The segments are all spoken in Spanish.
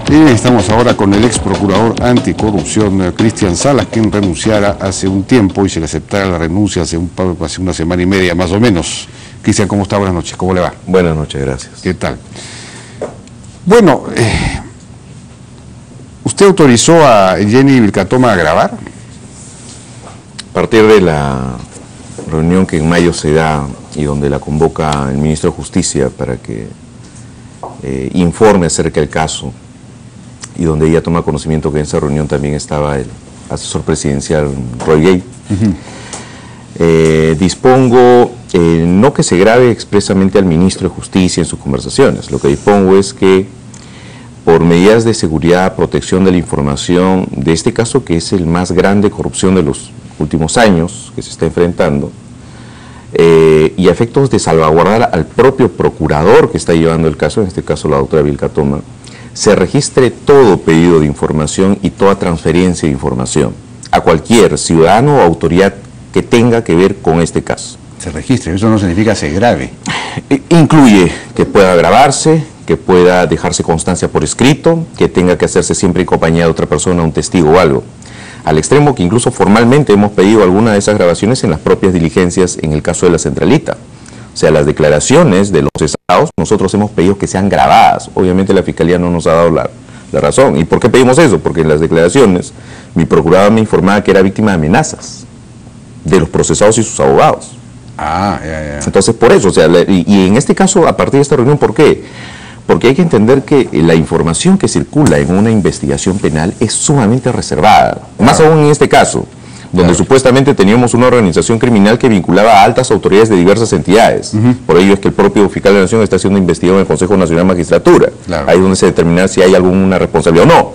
Estamos ahora con el ex procurador anticorrupción, Cristian Salas, quien renunciara hace un tiempo y se le aceptara la renuncia hace una semana y media más o menos. Cristian, ¿cómo está? Buenas noches, ¿cómo le va? Buenas noches, gracias. ¿Qué tal? Bueno, ¿usted autorizó a Jenny Vilcatoma a grabar? A partir de la reunión que en mayo se da y donde la convoca el ministro de Justicia para que informe acerca del caso, y donde ella toma conocimiento que en esa reunión también estaba el asesor presidencial Roy Gay, dispongo no que se grabe expresamente al ministro de Justicia en sus conversaciones. Lo que dispongo es que por medidas de seguridad, protección de la información de este caso, que es el más grande corrupción de los últimos años que se está enfrentando, y a efectos de salvaguardar al propio procurador que está llevando el caso, en este caso la doctora Vilcatoma, se registre todo pedido de información y toda transferencia de información a cualquier ciudadano o autoridad que tenga que ver con este caso. Se registre, eso no significa se grabe. Incluye que pueda grabarse, que pueda dejarse constancia por escrito, que tenga que hacerse siempre en compañía de otra persona, un testigo o algo. Al extremo que incluso formalmente hemos pedido alguna de esas grabaciones en las propias diligencias en el caso de la Centralita. O sea, las declaraciones de los cesados, nosotros hemos pedido que sean grabadas. Obviamente la Fiscalía no nos ha dado la razón. ¿Y por qué pedimos eso? Porque en las declaraciones mi procurador me informaba que era víctima de amenazas de los procesados y sus abogados. Entonces, por eso, o sea, y en este caso, a partir de esta reunión, ¿por qué? Porque hay que entender que la información que circula en una investigación penal es sumamente reservada. Más aún en este caso, donde supuestamente teníamos una organización criminal que vinculaba a altas autoridades de diversas entidades. Por ello es que el propio fiscal de la Nación está siendo investigado en el Consejo Nacional de Magistratura. Ahí es donde se determina si hay alguna responsabilidad o no.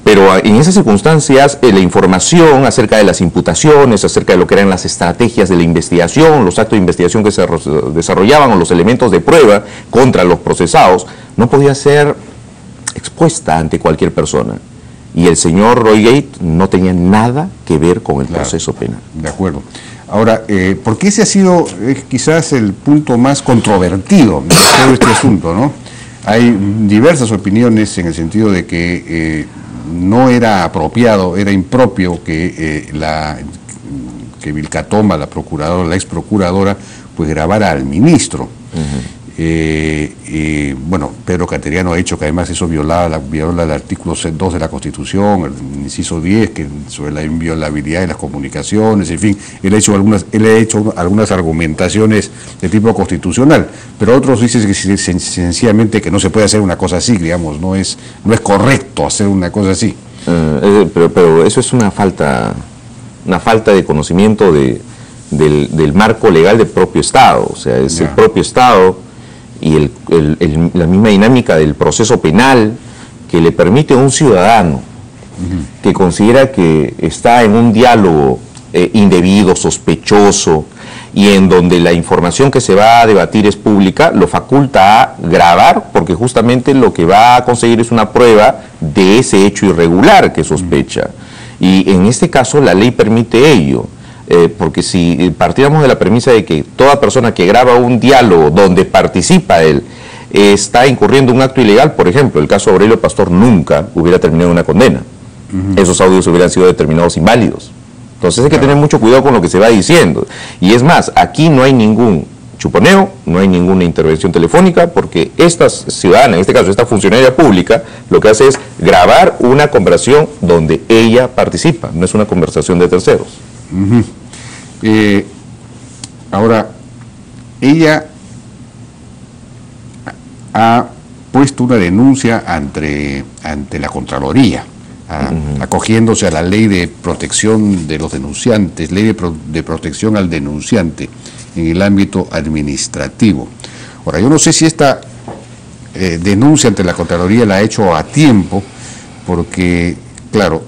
Pero en esas circunstancias, la información acerca de las imputaciones, acerca de lo que eran las estrategias de la investigación, los actos de investigación que se desarrollaban o los elementos de prueba contra los procesados, no podía ser expuesta ante cualquier persona. Y el señor Roy Gate no tenía nada que ver con el proceso penal. De acuerdo. Ahora, ¿por qué ese ha sido quizás el punto más controvertido de todo este asunto, ¿no? Hay diversas opiniones en el sentido de que no era apropiado, era impropio que Vilcatoma, la procuradora, la ex procuradora, pues grabara al ministro. Bueno, Pedro Cateriano ha dicho que además eso viola el artículo 2 de la Constitución, el inciso 10, que sobre la inviolabilidad de las comunicaciones, en fin, él ha hecho algunas argumentaciones de tipo constitucional, pero otros dicen que sencillamente que no se puede hacer una cosa así, digamos, no es correcto hacer una cosa así. Pero eso es una falta de conocimiento del marco legal del propio Estado. O sea, es el propio Estado y la misma dinámica del proceso penal que le permite a un ciudadano que considera que está en un diálogo indebido, sospechoso, y en donde la información que se va a debatir es pública, lo faculta a grabar, porque justamente lo que va a conseguir es una prueba de ese hecho irregular que sospecha. Y en este caso la ley permite ello. Porque si partiéramos de la premisa de que toda persona que graba un diálogo donde participa él está incurriendo en un acto ilegal, por ejemplo, el caso de Aurelio Pastor nunca hubiera terminado en una condena. Esos audios hubieran sido determinados inválidos. Entonces hay que tener mucho cuidado con lo que se va diciendo. Y es más, aquí no hay ningún chuponeo, no hay ninguna intervención telefónica, porque esta ciudadana, en este caso esta funcionaria pública, lo que hace es grabar una conversación donde ella participa, no es una conversación de terceros. Ahora, ella ha puesto una denuncia ante la Contraloría, acogiéndose a la ley de protección de los denunciantes, ley de protección al denunciante en el ámbito administrativo. Ahora, yo no sé si esta denuncia ante la Contraloría la ha hecho a tiempo, porque, claro,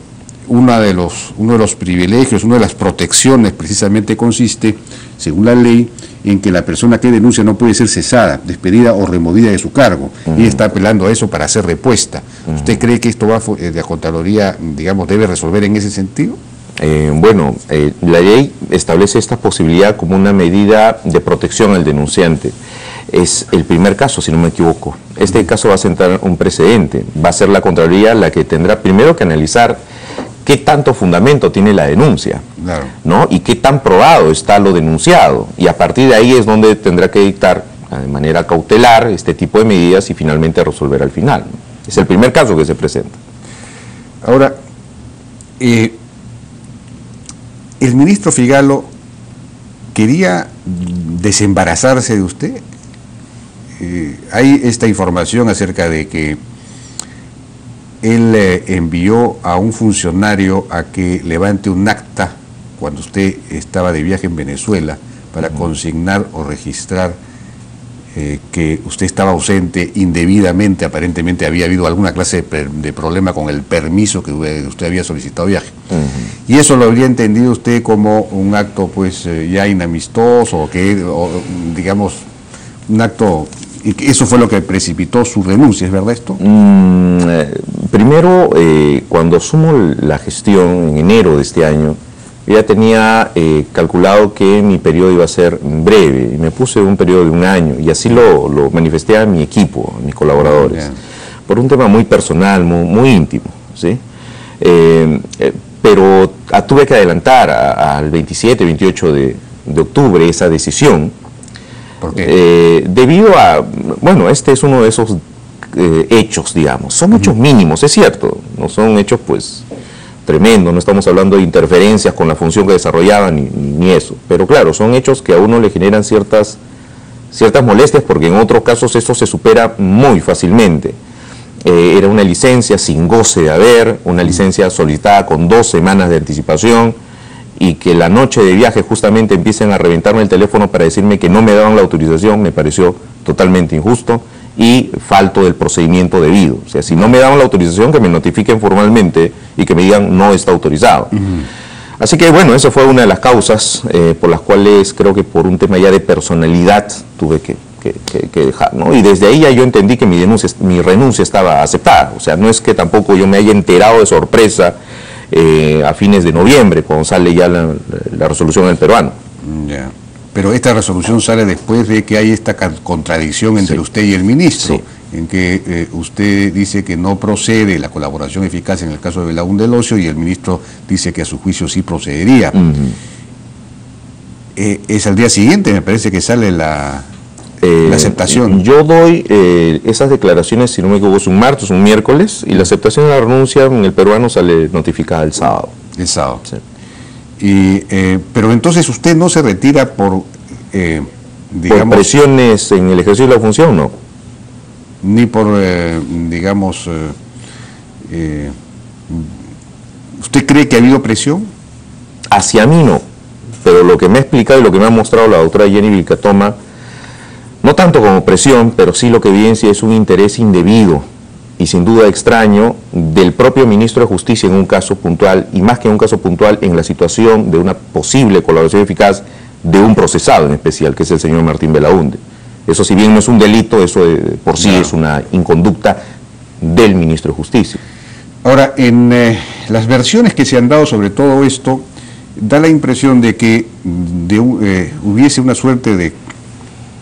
uno de los privilegios, una de las protecciones precisamente consiste, según la ley, en que la persona que denuncia no puede ser cesada, despedida o removida de su cargo. Y está apelando a eso para ser repuesta. ¿Usted cree que esto la Contraloría, digamos, debe resolver en ese sentido? La ley establece esta posibilidad como una medida de protección al denunciante. es el primer caso, si no me equivoco. Este caso va a sentar un precedente. Va a ser la Contraloría la que tendrá primero que analizar qué tanto fundamento tiene la denuncia, Claro. ¿no? Y qué tan probado está lo denunciado. Y a partir de ahí es donde tendrá que dictar de manera cautelar este tipo de medidas y finalmente resolver al final, ¿no? Es el primer caso que se presenta. Ahora, el ministro Figalo quería desembarazarse de usted. Hay esta información acerca de que él envió a un funcionario a que levante un acta cuando usted estaba de viaje en Venezuela para consignar o registrar que usted estaba ausente indebidamente. Aparentemente había habido alguna clase de problema con el permiso que usted había solicitado viaje. Y eso lo habría entendido usted como un acto pues ya inamistoso, o digamos un acto, y que eso fue lo que precipitó su renuncia, ¿es verdad esto? Primero, cuando asumo la gestión en enero de este año, ya tenía calculado que mi periodo iba a ser breve, y me puse un periodo de un año, y así lo manifesté a mi equipo, a mis colaboradores, por un tema muy personal, muy íntimo, ¿sí? Pero tuve que adelantar al 27, 28 de octubre esa decisión. ¿Por qué? Debido a, bueno, este es uno de esos hechos, digamos, son hechos mínimos, es cierto, no son hechos pues tremendo, no estamos hablando de interferencias con la función que desarrollaban ni eso, pero claro, son hechos que a uno le generan ciertas molestias, porque en otros casos esto se supera muy fácilmente. Era una licencia sin goce de haber, una licencia solicitada con 2 semanas de anticipación, y que la noche de viaje justamente empiecen a reventarme el teléfono para decirme que no me daban la autorización, me pareció totalmente injusto y falto del procedimiento debido. O sea, si no me daban la autorización, que me notifiquen formalmente y que me digan no está autorizado. Así que bueno, esa fue una de las causas por las cuales creo que por un tema ya de personalidad tuve que dejar, ¿no? Y desde ahí ya yo entendí que mi renuncia estaba aceptada. O sea, no es que tampoco yo me haya enterado de sorpresa a fines de noviembre, cuando sale ya la resolución del peruano. Ya. Pero esta resolución sale después de que hay esta contradicción entre usted y el ministro, en que usted dice que no procede la colaboración eficaz en el caso de Belaúnde Locio, y el ministro dice que a su juicio sí procedería. Es al día siguiente, me parece, que sale la aceptación. Yo doy esas declaraciones, si no me equivoco, es un martes, un miércoles, y la aceptación de la renuncia en el peruano sale notificada el sábado. El sábado. Sí. Pero entonces usted no se retira por, digamos... ¿Por presiones en el ejercicio de la función? No. Ni por, digamos... ¿usted cree que ha habido presión? Hacia mí no, pero lo que me ha explicado y lo que me ha mostrado la doctora Jenny Vilcatoma, no tanto como presión, pero sí lo que evidencia es un interés indebido y sin duda extraño del propio ministro de Justicia en un caso puntual, y más que un caso puntual, en la situación de una posible colaboración eficaz de un procesado en especial, que es el señor Martín Belaúnde. Eso, si bien no es un delito, eso por sí es una inconducta del ministro de Justicia. Ahora, en las versiones que se han dado sobre todo esto, da la impresión de que hubiese una suerte de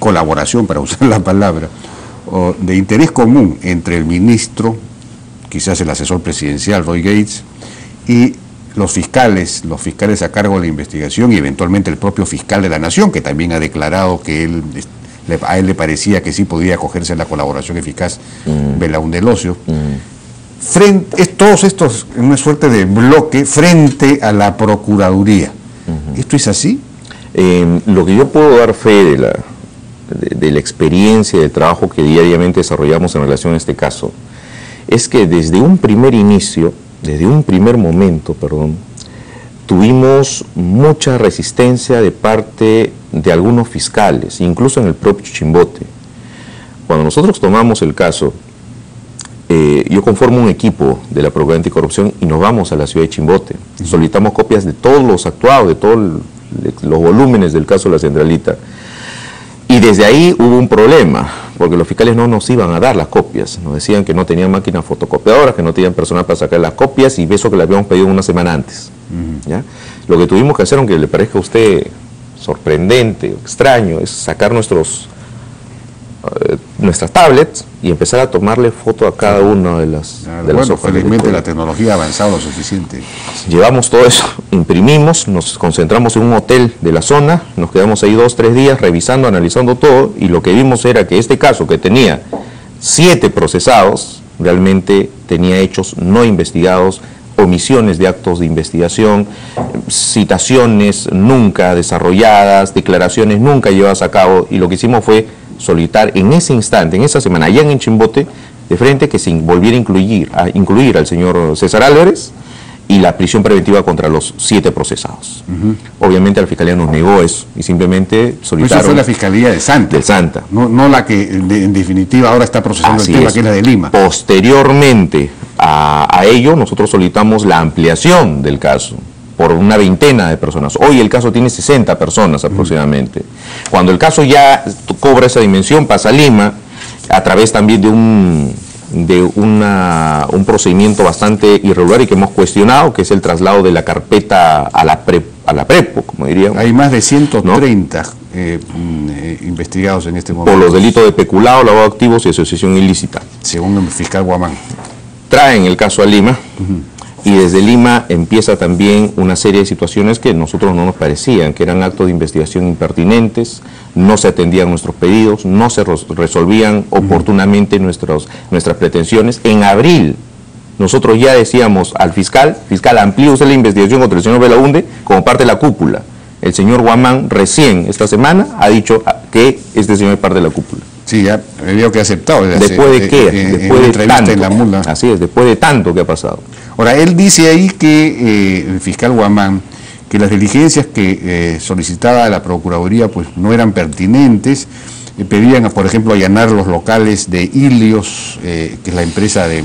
colaboración, para usar la palabra, o de interés común entre el ministro, quizás el asesor presidencial Roy Gates, y los fiscales a cargo de la investigación, y eventualmente el propio fiscal de la Nación, que también ha declarado que a él le parecía que sí podía acogerse a la colaboración eficaz Belaúnde Locio. Todos estos en una suerte de bloque frente a la Procuraduría. ¿Esto es así? Lo que yo puedo dar fe de la experiencia, del trabajo que diariamente desarrollamos en relación a este caso, es que desde un primer momento, tuvimos mucha resistencia de parte de algunos fiscales, incluso en el propio Chimbote. Cuando nosotros tomamos el caso, yo conformo un equipo de la Procuraduría Anticorrupción y nos vamos a la ciudad de Chimbote. Solicitamos copias de todos los actuados, de todos los volúmenes del caso de la Centralita. Y desde ahí hubo un problema, porque los fiscales no nos iban a dar las copias. Nos decían que no tenían máquinas fotocopiadoras, que no tenían personal para sacar las copias, y eso que le habíamos pedido una semana antes. ¿Ya? Lo que tuvimos que hacer, aunque le parezca a usted sorprendente, extraño, es sacar nuestros nuestras tablets y empezar a tomarle foto a cada uno de las bueno, felizmente la tecnología ha avanzado lo suficiente. Llevamos todo eso, imprimimos, nos concentramos en un hotel de la zona, nos quedamos ahí 2 o 3 días revisando, analizando todo, y lo que vimos era que este caso, que tenía 7 procesados, realmente tenía hechos no investigados, omisiones de actos de investigación, citaciones nunca desarrolladas, declaraciones nunca llevadas a cabo, y lo que hicimos fue solicitar en ese instante, en esa semana, allá en Chimbote, de frente, que se volviera a incluir al señor César Álvarez y la prisión preventiva contra los 7 procesados. Obviamente la Fiscalía nos negó eso y simplemente solicitaron... Eso fue la Fiscalía de Santa. De Santa. No la que en definitiva ahora está procesando el tema, que es la de Lima. Posteriormente a ello, nosotros solicitamos la ampliación del caso por una veintena de personas. Hoy el caso tiene 60 personas aproximadamente. Cuando el caso ya cobra esa dimensión, pasa a Lima, a través también de un procedimiento bastante irregular y que hemos cuestionado, que es el traslado de la carpeta a la Prepo, como diríamos. Hay más de 130 investigados en este momento. Por los delitos de peculado, lavado de activos y asociación ilícita. Según el fiscal Guamán. Traen el caso a Lima. Y desde Lima empieza también una serie de situaciones que a nosotros no nos parecían, que eran actos de investigación impertinentes, no se atendían nuestros pedidos, no se resolvían oportunamente nuestras pretensiones. En abril nosotros ya decíamos al fiscal, amplíe usted la investigación contra el señor Belaunde como parte de la cúpula. El señor Guamán recién esta semana ha dicho que este señor es parte de la cúpula. Sí, ya veo que ha aceptado. ¿Después de qué? Después de tanto. En la mula. Así es, después de tanto que ha pasado. Ahora, él dice ahí que el fiscal Guamán, que las diligencias que solicitaba la Procuraduría pues no eran pertinentes, pedían, por ejemplo, allanar los locales de Ilios, que es la empresa de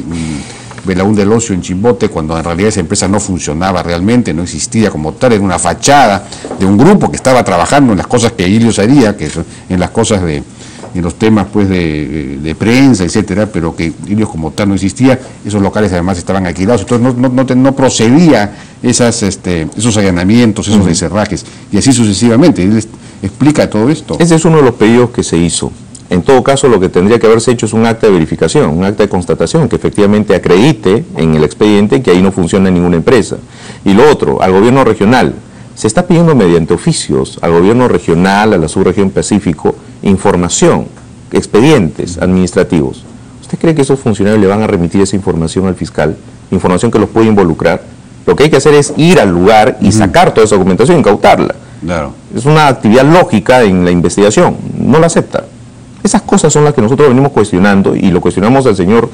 Belaúnde del Ocio en Chimbote, cuando en realidad esa empresa no funcionaba realmente, no existía como tal, era una fachada de un grupo que estaba trabajando en las cosas que Ilios haría, que son en las cosas en los temas pues de prensa, etcétera, pero que Ilios como tal no existía. Esos locales además estaban alquilados, entonces no procedía esos allanamientos, esos encerrajes, y así sucesivamente. Él explica todo esto. Ese es uno de los pedidos que se hizo. En todo caso, lo que tendría que haberse hecho es un acta de verificación, un acta de constatación, que efectivamente acredite en el expediente que ahí no funciona ninguna empresa. Y lo otro, al gobierno regional, se está pidiendo mediante oficios al gobierno regional, a la subregión Pacífico, información, expedientes administrativos. ¿Usted cree que esos funcionarios le van a remitir esa información al fiscal? Información que los puede involucrar. Lo que hay que hacer es ir al lugar y sacar toda esa documentación, incautarla. Claro. Es una actividad lógica en la investigación, no la acepta. Esas cosas son las que nosotros venimos cuestionando, y lo cuestionamos al señor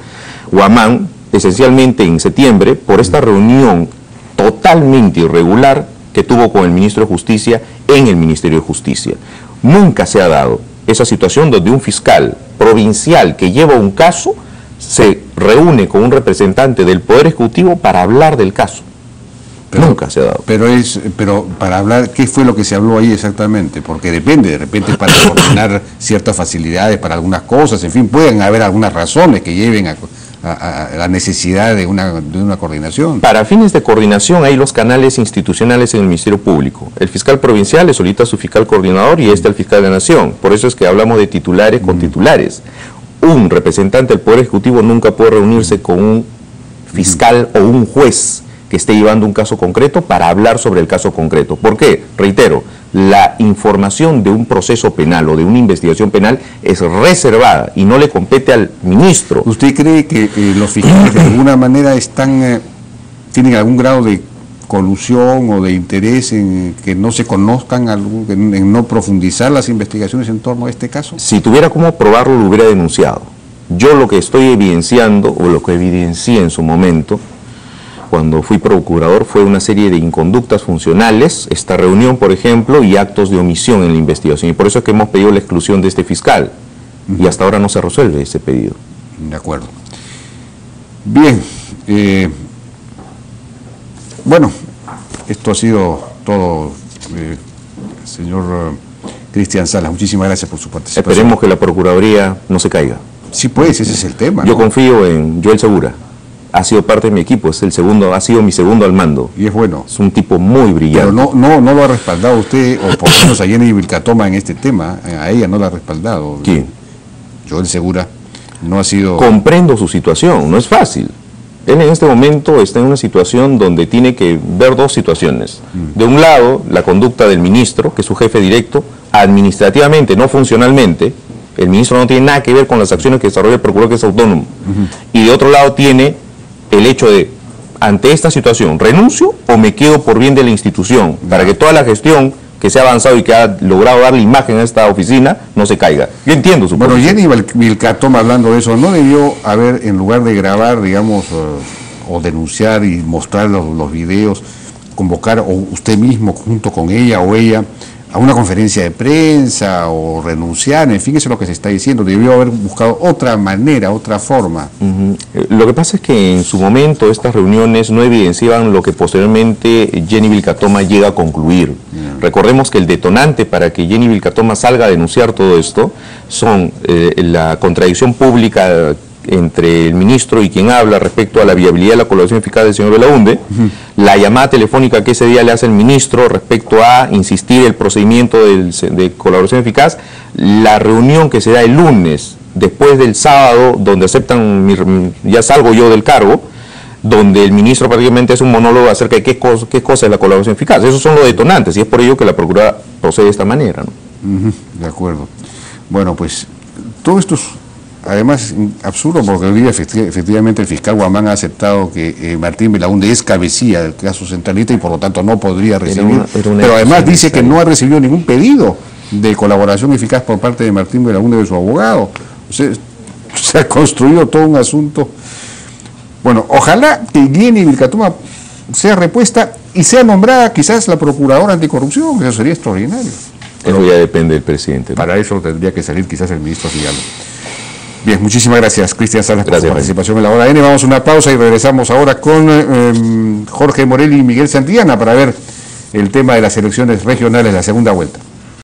Guamán esencialmente en septiembre por esta reunión totalmente irregular que tuvo con el ministro de Justicia en el Ministerio de Justicia. Nunca se ha dado esa situación donde un fiscal provincial que lleva un caso se reúne con un representante del Poder Ejecutivo para hablar del caso. Nunca se ha dado. Pero para hablar, ¿qué fue lo que se habló ahí exactamente? Porque depende, de repente para coordinar ciertas facilidades para algunas cosas, en fin, pueden haber algunas razones que lleven a la necesidad de una coordinación. Para fines de coordinación hay los canales institucionales en el Ministerio Público. El fiscal provincial le solicita a su fiscal coordinador y al fiscal de la Nación. Por eso es que hablamos de titulares con titulares. Un representante del Poder Ejecutivo nunca puede reunirse con un fiscal o un juez que esté llevando un caso concreto para hablar sobre el caso concreto. ¿Por qué? Reitero, la información de un proceso penal o de una investigación penal es reservada y no le compete al ministro. ¿Usted cree que los fiscales de alguna manera tienen algún grado de colusión o de interés en que no se conozcan, en no profundizar las investigaciones en torno a este caso? Si tuviera cómo probarlo, lo hubiera denunciado. Yo lo que estoy evidenciando, o lo que evidencié en su momento, cuando fui procurador, fue una serie de inconductas funcionales, esta reunión, por ejemplo, y actos de omisión en la investigación. Y por eso es que hemos pedido la exclusión de este fiscal. Y hasta ahora no se resuelve ese pedido. De acuerdo. Bien. Bueno, esto ha sido todo, señor Cristian Salas. Muchísimas gracias por su participación. Esperemos que la Procuraduría no se caiga. Sí, pues, ese es el tema. Yo confío en Joel Segura. Ha sido parte de mi equipo, ha sido mi segundo al mando. Y es bueno. Es un tipo muy brillante. Pero no lo ha respaldado usted, o por lo menos a Jenny Vilcatoma en este tema, a ella no la ha respaldado. ¿Quién? Joel Segura, no ha sido... Comprendo su situación, no es fácil. Él en este momento está en una situación donde tiene que ver dos situaciones. De un lado, la conducta del ministro, que es su jefe directo, administrativamente, no funcionalmente. El ministro no tiene nada que ver con las acciones que desarrolla el procurador, que es autónomo. Y de otro lado tiene el hecho de, ante esta situación, ¿renuncio o me quedo por bien de la institución? Para que toda la gestión que se ha avanzado y que ha logrado darle imagen a esta oficina no se caiga. Yo entiendo su Bueno, posición. Jenny Vilcatoma, hablando de eso, ¿no debió haber, en lugar de grabar, digamos, o denunciar y mostrar los videos, convocar, o usted mismo junto con ella o ella, a una conferencia de prensa o renunciar? En fin, eso es lo que se está diciendo. Debió haber buscado otra manera, otra forma. Lo que pasa es que en su momento estas reuniones no evidenciaban lo que posteriormente Jenny Vilcatoma llega a concluir. Recordemos que el detonante para que Jenny Vilcatoma salga a denunciar todo esto son la contradicción pública entre el ministro y quien habla respecto a la viabilidad de la colaboración eficaz del señor Belaunde, la llamada telefónica que ese día le hace el ministro respecto a insistir el procedimiento de colaboración eficaz, la reunión que se da el lunes, después del sábado, donde aceptan, ya salgo yo del cargo, donde el ministro prácticamente hace un monólogo acerca de qué cosa es la colaboración eficaz. Esos son los detonantes y es por ello que la Procuraduría procede de esta manera, ¿no? De acuerdo. Bueno, pues todo esto es además absurdo, porque hoy día efectivamente el fiscal Guamán ha aceptado que Martín Belaunde es cabecilla del caso centralista y por lo tanto no podría recibir, pero además dice que no ha recibido ningún pedido de colaboración eficaz por parte de Martín Belaunde de su abogado. O sea, se ha construido todo un asunto. Bueno, ojalá que Jenny Vilcatoma sea repuesta y sea nombrada quizás la procuradora anticorrupción, eso sería extraordinario. Eso ya depende del presidente, ¿no? Para eso tendría que salir quizás el ministro Figalo. Bien, muchísimas gracias, Cristian Salas, por su participación en la Hora N. Vamos a una pausa y regresamos ahora con Jorge Morelli y Miguel Santillana para ver el tema de las elecciones regionales, la segunda vuelta.